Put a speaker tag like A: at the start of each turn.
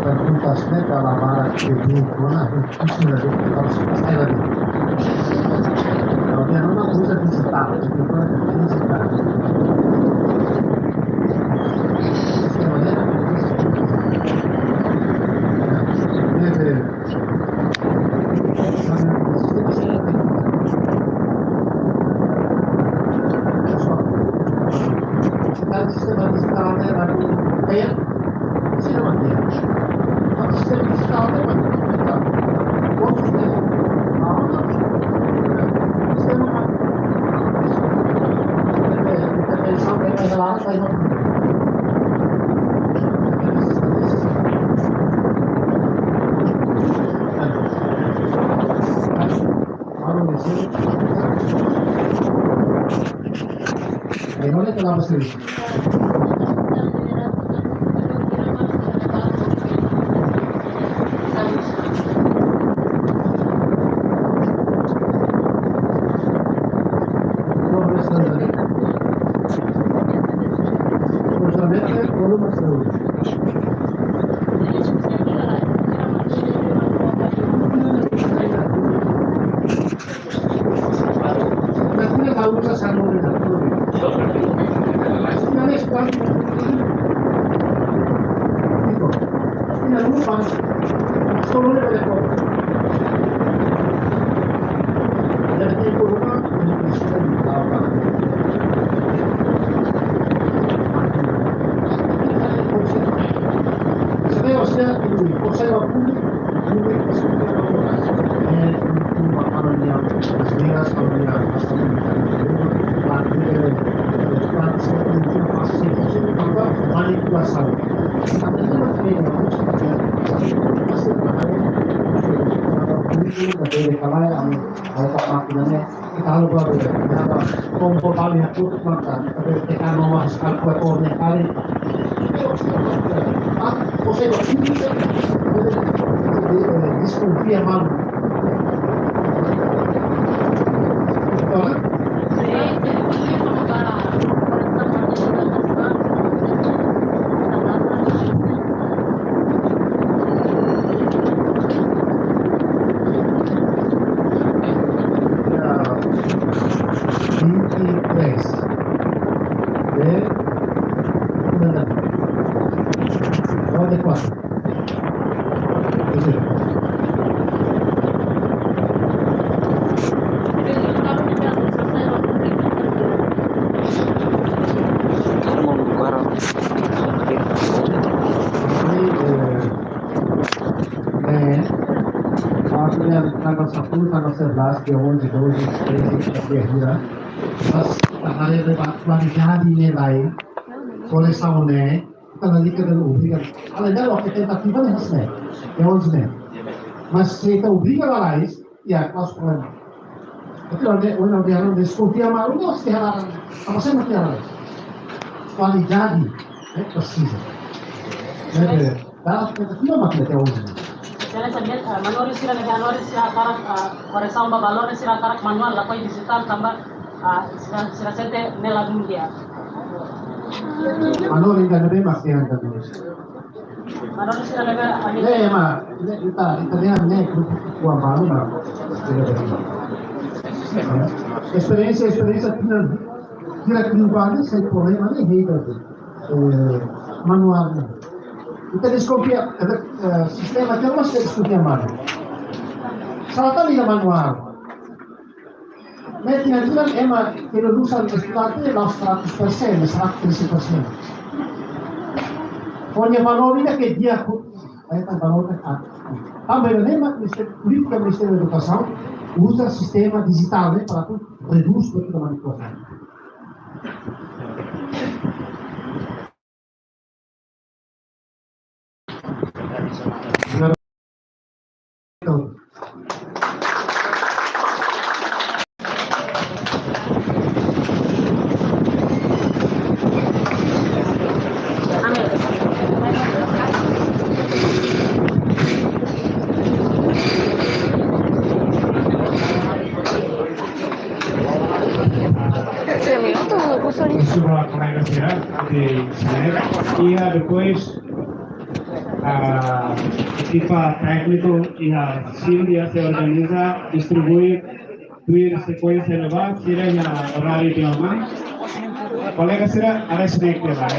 A: tuntasnya kalau barat ini mana itu harus selesai lagi. Kalau dia memang bisa disetar, itu kan disetar. Tanggal 10, tanggal 11, dia 11, 12, 13, pas hari lagi jadi nilai oleh saune, kita lagi ke dalam ubikan. Kalau ada waktu tentativa nih hasne, dia 11. Mas kita ubikan lain, ya kelas sekolah. Tapi orang dia orang diskusi malu itu pasti halaran. Apa sih mesti halaran? Sekali jadi, persis. Jadi, dalam tentativa makin dia 11.
B: Saya lihat manual sila karak koreksang babalor sila karak manual lakoy digital tambah sila sente nela dunia.
A: Manual ini kan lebih masih yang terus.
B: Manual sila lebih.
A: Ini mah kita lihat nih kuah baru lah. Experiência kira kehidupannya saya problema nih gitu. Manualnya. Kita diskusi sistema que nós discutimos mais. Salta liga manual. Mas tinha juga ema que não usa o estudante nós 100%, 130%. Pokoknya manual ini que dia aí tá manual tá. Também o tema política do Ministério da Educação usa sistema digital, né, para reduzir a manipulação.
C: Suba con la universidad de Ginebra y después equipa técnico e a Silvia se organiza, distribui tuir sequência levar, tira na horário de uma. Colega será a snack levar.